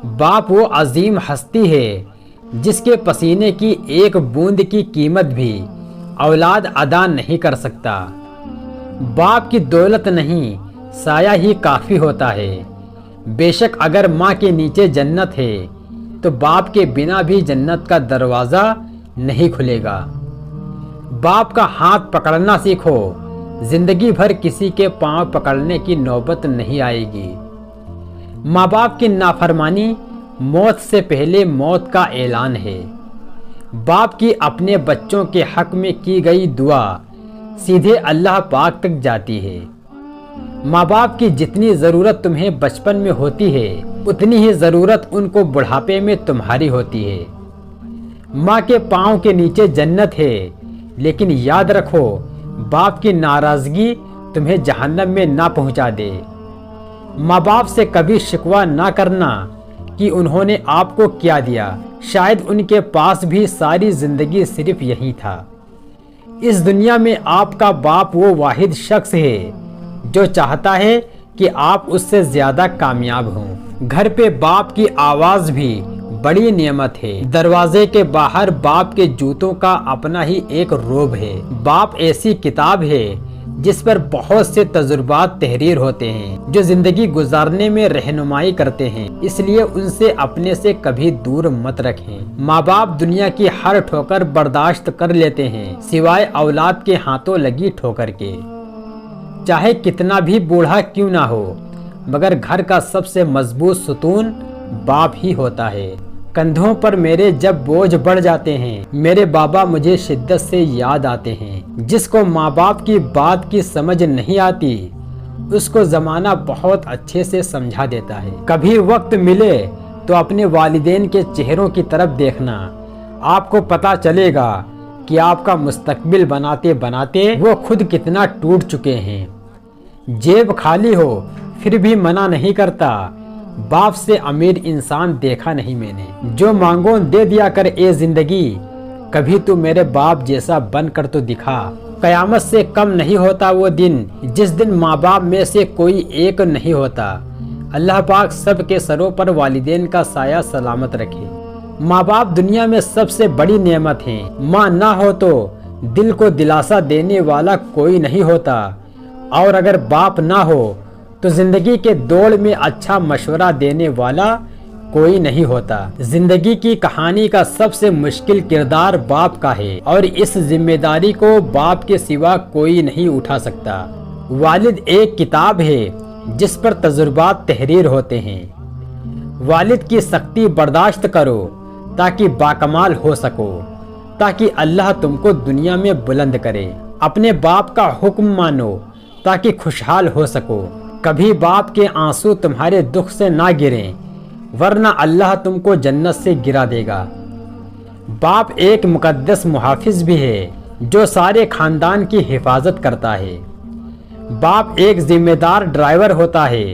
باپ وہ عظیم ہستی ہے جس کے پسینے کی ایک بوند کی قیمت بھی اولاد ادا نہیں کر سکتا۔ باپ کی دولت نہیں، سایہ ہی کافی ہوتا ہے۔ بے شک اگر ماں کے نیچے جنت ہے تو باپ کے بنا بھی جنت کا دروازہ نہیں کھلے گا۔ باپ کا ہاتھ پکڑنا سیکھو، زندگی بھر کسی کے پاؤں پکڑنے کی نوبت نہیں آئے گی۔ ماں باپ کی نافرمانی موت سے پہلے موت کا اعلان ہے۔ باپ کی اپنے بچوں کے حق میں کی گئی دعا سیدھے اللہ پاک تک جاتی ہے۔ ماں باپ کی جتنی ضرورت تمہیں بچپن میں ہوتی ہے اتنی ہی ضرورت ان کو بڑھاپے میں تمہاری ہوتی ہے۔ ماں کے پاؤں کے نیچے جنت ہے، لیکن یاد رکھو باپ کی ناراضگی تمہیں جہنم میں نہ پہنچا دے۔ ماں باپ سے کبھی شکوہ نہ کرنا کہ انہوں نے آپ کو کیا دیا، شاید ان کے پاس بھی ساری زندگی صرف یہی تھا۔ اس دنیا میں آپ کا باپ وہ واحد شخص ہے جو چاہتا ہے کہ آپ اس سے زیادہ کامیاب ہوں۔ گھر پہ باپ کی آواز بھی بڑی نعمت ہے۔ دروازے کے باہر باپ کے جوتوں کا اپنا ہی ایک روب ہے۔ باپ ایسی کتاب ہے جس پر بہت سے تجربات تحریر ہوتے ہیں جو زندگی گزارنے میں رہنمائی کرتے ہیں، اس لیے ان سے اپنے سے کبھی دور مت رکھیں۔ ماں باپ دنیا کی ہر ٹھوکر برداشت کر لیتے ہیں سوائے اولاد کے ہاتھوں لگی ٹھوکر کے۔ چاہے کتنا بھی بوڑھا کیوں نہ ہو، مگر گھر کا سب سے مضبوط ستون باپ ہی ہوتا ہے۔ کندھوں پر میرے جب بوجھ بڑھ جاتے ہیں میرے بابا مجھے شدت سے یاد آتے ہیں۔ جس کو ماں باپ کی بات کی سمجھ نہیں آتی اس کو زمانہ بہت اچھے سے سمجھا دیتا ہے۔ کبھی وقت ملے تو اپنے والدین کے چہروں کی طرف دیکھنا، آپ کو پتہ چلے گا کہ آپ کا مستقبل بناتے بناتے وہ خود کتنا ٹوٹ چکے ہیں۔ جیب خالی ہو پھر بھی منع نہیں کرتا، باپ سے امیر انسان دیکھا نہیں میں نے۔ جو مانگو دے دیا کر اے زندگی، کبھی تو میرے باپ جیسا بن کر تو دکھا۔ قیامت سے کم نہیں ہوتا وہ دن جس دن ماں باپ میں سے کوئی ایک نہیں ہوتا۔ اللہ پاک سب کے سروں پر والدین کا سایہ سلامت رکھے۔ ماں باپ دنیا میں سب سے بڑی نعمت ہیں۔ ماں نہ ہو تو دل کو دلاسا دینے والا کوئی نہیں ہوتا، اور اگر باپ نہ ہو تو زندگی کے دوڑ میں اچھا مشورہ دینے والا کوئی نہیں ہوتا۔ زندگی کی کہانی کا سب سے مشکل کردار باپ کا ہے، اور اس ذمہ داری کو باپ کے سوا کوئی نہیں اٹھا سکتا۔ والد ایک کتاب ہے جس پر تجربات تحریر ہوتے ہیں۔ والد کی سختی برداشت کرو تاکہ باکمال ہو سکو، تاکہ اللہ تم کو دنیا میں بلند کرے۔ اپنے باپ کا حکم مانو تاکہ خوشحال ہو سکو۔ کبھی باپ کے آنسو تمہارے دکھ سے نہ گریں، ورنہ اللہ تم کو جنت سے گرا دے گا۔ باپ ایک مقدس محافظ بھی ہے جو سارے خاندان کی حفاظت کرتا ہے۔ باپ ایک ذمہ دار ڈرائیور ہوتا ہے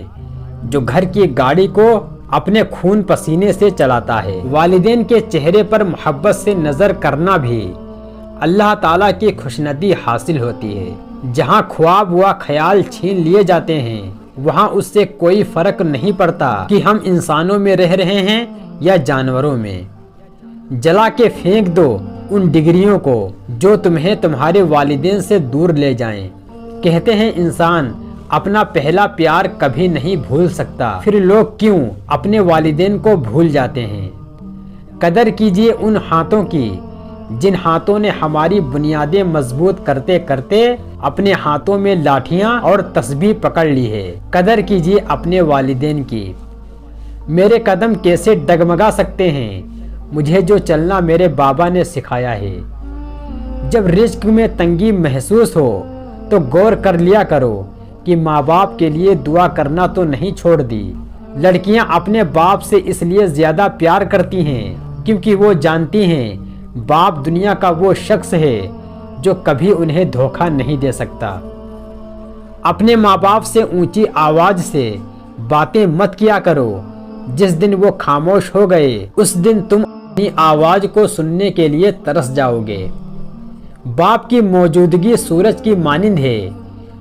جو گھر کی گاڑی کو اپنے خون پسینے سے چلاتا ہے۔ والدین کے چہرے پر محبت سے نظر کرنا بھی اللہ تعالیٰ کی خوشندی حاصل ہوتی ہے۔ جہاں خواب ہوا خیال چھین لیے جاتے ہیں وہاں اس سے کوئی فرق نہیں پڑتا کہ ہم انسانوں میں رہ رہے ہیں یا جانوروں میں۔ جلا کے پھینک دو ان ڈگریوں کو جو تمہیں تمہارے والدین سے دور لے جائیں۔ کہتے ہیں انسان اپنا پہلا پیار کبھی نہیں بھول سکتا، پھر لوگ کیوں اپنے والدین کو بھول جاتے ہیں۔ قدر کیجیے ان ہاتھوں کی جن ہاتھوں نے ہماری بنیادیں مضبوط کرتے کرتے اپنے ہاتھوں میں لاٹھیاں اور تسبیح پکڑ لی ہے۔ قدر کیجیے اپنے والدین کی۔ میرے قدم کیسے ڈگمگا سکتے ہیں، مجھے جو چلنا میرے بابا نے سکھایا ہے۔ جب رزق میں تنگی محسوس ہو تو غور کر لیا کرو کہ ماں باپ کے لیے دعا کرنا تو نہیں چھوڑ دی۔ لڑکیاں اپنے باپ سے اس لیے زیادہ پیار کرتی ہیں کیونکہ وہ جانتی ہیں باپ دنیا کا وہ شخص ہے جو کبھی انہیں دھوکہ نہیں دے سکتا۔ اپنے ماں باپ سے اونچی آواز سے باتیں مت کیا کرو، جس دن وہ خاموش ہو گئے اس دن تم اپنی آواز کو سننے کے لیے ترس جاؤ گے۔ باپ کی موجودگی سورج کی مانند ہے۔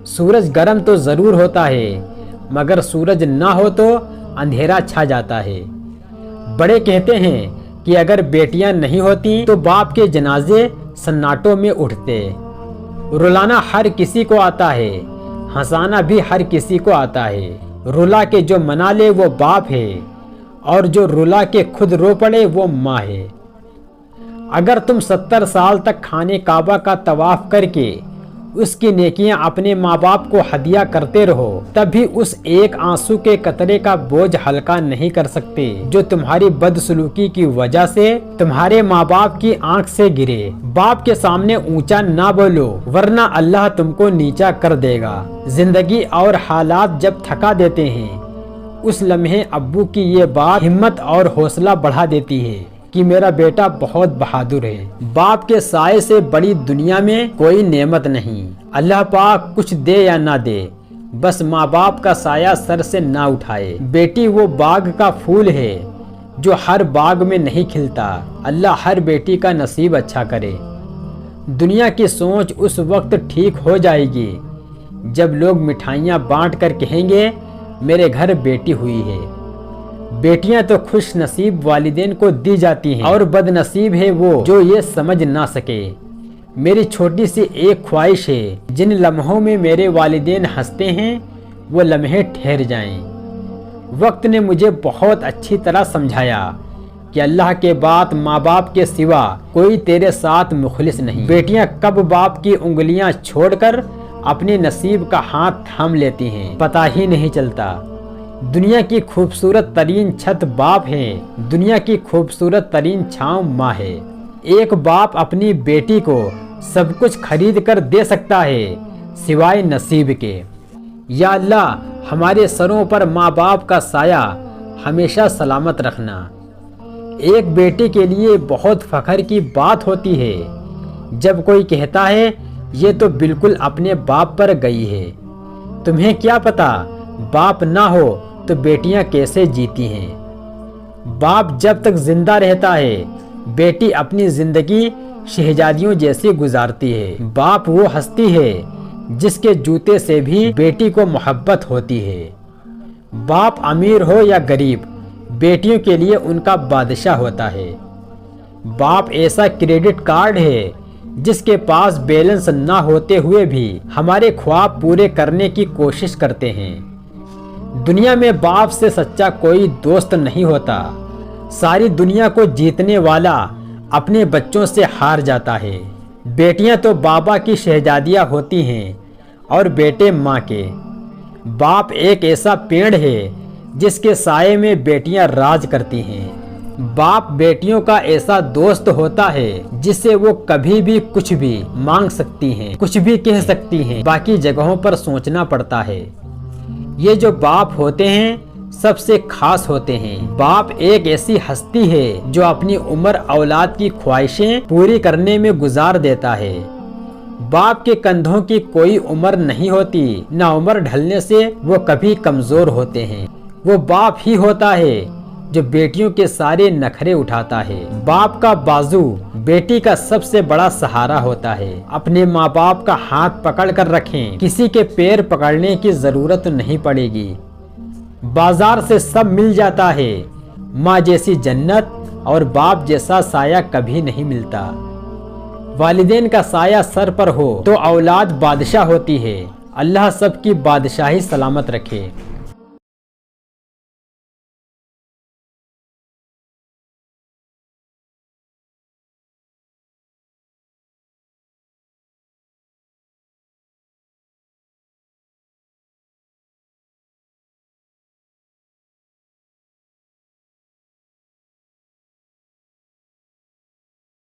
سورج گرم تو ضرور ہوتا ہے مگر سورج نہ ہو تو اندھیرا چھا جاتا ہے۔ بڑے کہتے ہیں کہ اگر بیٹیاں نہیں ہوتی تو باپ کے جنازے سناٹوں میں اٹھتے۔ رلانا ہر کسی کو آتا ہے، ہنسانا بھی ہر کسی کو آتا ہے۔ رلا کے جو منا لے وہ باپ ہے، اور جو رلا کے خود رو پڑے وہ ماں ہے۔ اگر تم 70 سال تک خانہ کعبہ کا طواف کر کے اس کی نیکیاں اپنے ماں باپ کو ہدیہ کرتے رہو، تب بھی اس ایک آنسو کے قطرے کا بوجھ ہلکا نہیں کر سکتے جو تمہاری بدسلوکی کی وجہ سے تمہارے ماں باپ کی آنکھ سے گرے۔ باپ کے سامنے اونچا نہ بولو، ورنہ اللہ تم کو نیچا کر دے گا۔ زندگی اور حالات جب تھکا دیتے ہیں، اس لمحے ابو کی یہ بات ہمت اور حوصلہ بڑھا دیتی ہے کہ میرا بیٹا بہت بہادر ہے۔ باپ کے سائے سے بڑی دنیا میں کوئی نعمت نہیں۔ اللہ پاک کچھ دے یا نہ دے، بس ماں باپ کا سایہ سر سے نہ اٹھائے۔ بیٹی وہ باغ کا پھول ہے جو ہر باغ میں نہیں کھلتا۔ اللہ ہر بیٹی کا نصیب اچھا کرے۔ دنیا کی سوچ اس وقت ٹھیک ہو جائے گی جب لوگ مٹھائیاں بانٹ کر کہیں گے میرے گھر بیٹی ہوئی ہے۔ بیٹیاں تو خوش نصیب والدین کو دی جاتی ہیں، اور بد نصیب ہے وہ جو یہ سمجھ نہ سکے۔ میری چھوٹی سی ایک خواہش ہے، جن لمحوں میں میرے والدین ہنستے ہیں وہ لمحے ٹھہر جائیں۔ وقت نے مجھے بہت اچھی طرح سمجھایا کہ اللہ کے بعد ماں باپ کے سوا کوئی تیرے ساتھ مخلص نہیں۔ بیٹیاں کب باپ کی انگلیاں چھوڑ کر اپنے نصیب کا ہاتھ تھام لیتی ہیں پتہ ہی نہیں چلتا۔ دنیا کی خوبصورت ترین چھت باپ ہے، دنیا کی خوبصورت ترین چھاؤں ماں ہے۔ ایک باپ اپنی بیٹی کو سب کچھ خرید کر دے سکتا ہے سوائے نصیب کے۔ یا اللہ ہمارے سروں پر ماں باپ کا سایہ ہمیشہ سلامت رکھنا۔ ایک بیٹی کے لیے بہت فخر کی بات ہوتی ہے جب کوئی کہتا ہے یہ تو بالکل اپنے باپ پر گئی ہے۔ تمہیں کیا پتا باپ نہ ہو تو بیٹیاں کیسے جیتی ہیں۔ باپ جب تک زندہ رہتا ہے بیٹی اپنی زندگی شہزادیوں جیسی گزارتی ہے۔ باپ وہ ہستی ہے جس کے جوتے سے بھی بیٹی کو محبت ہوتی ہے۔ باپ امیر ہو یا غریب، بیٹیوں کے لیے ان کا بادشاہ ہوتا ہے۔ باپ ایسا کریڈٹ کارڈ ہے جس کے پاس بیلنس نہ ہوتے ہوئے بھی ہمارے خواب پورے کرنے کی کوشش کرتے ہیں۔ دنیا میں باپ سے سچا کوئی دوست نہیں ہوتا۔ ساری دنیا کو جیتنے والا اپنے بچوں سے ہار جاتا ہے۔ بیٹیاں تو بابا کی شہزادیاں ہوتی ہیں اور بیٹے ماں کے۔ باپ ایک ایسا پیڑ ہے جس کے سائے میں بیٹیاں راج کرتی ہیں۔ باپ بیٹیوں کا ایسا دوست ہوتا ہے جس سے وہ کبھی بھی کچھ بھی مانگ سکتی ہیں، کچھ بھی کہہ سکتی ہیں۔ باقی جگہوں پر سوچنا پڑتا ہے۔ یہ جو باپ ہوتے ہیں سب سے خاص ہوتے ہیں۔ باپ ایک ایسی ہستی ہے جو اپنی عمر اولاد کی خواہشیں پوری کرنے میں گزار دیتا ہے۔ باپ کے کندھوں کی کوئی عمر نہیں ہوتی، نہ عمر ڈھلنے سے وہ کبھی کمزور ہوتے ہیں۔ وہ باپ ہی ہوتا ہے جو بیٹیوں کے سارے نخرے اٹھاتا ہے۔ باپ کا بازو بیٹی کا سب سے بڑا سہارا ہوتا ہے۔ اپنے ماں باپ کا ہاتھ پکڑ کر رکھیں، کسی کے پیر پکڑنے کی ضرورت نہیں پڑے گی۔ بازار سے سب مل جاتا ہے، ماں جیسی جنت اور باپ جیسا سایہ کبھی نہیں ملتا۔ والدین کا سایہ سر پر ہو تو اولاد بادشاہ ہوتی ہے۔ اللہ سب کی بادشاہی سلامت رکھے۔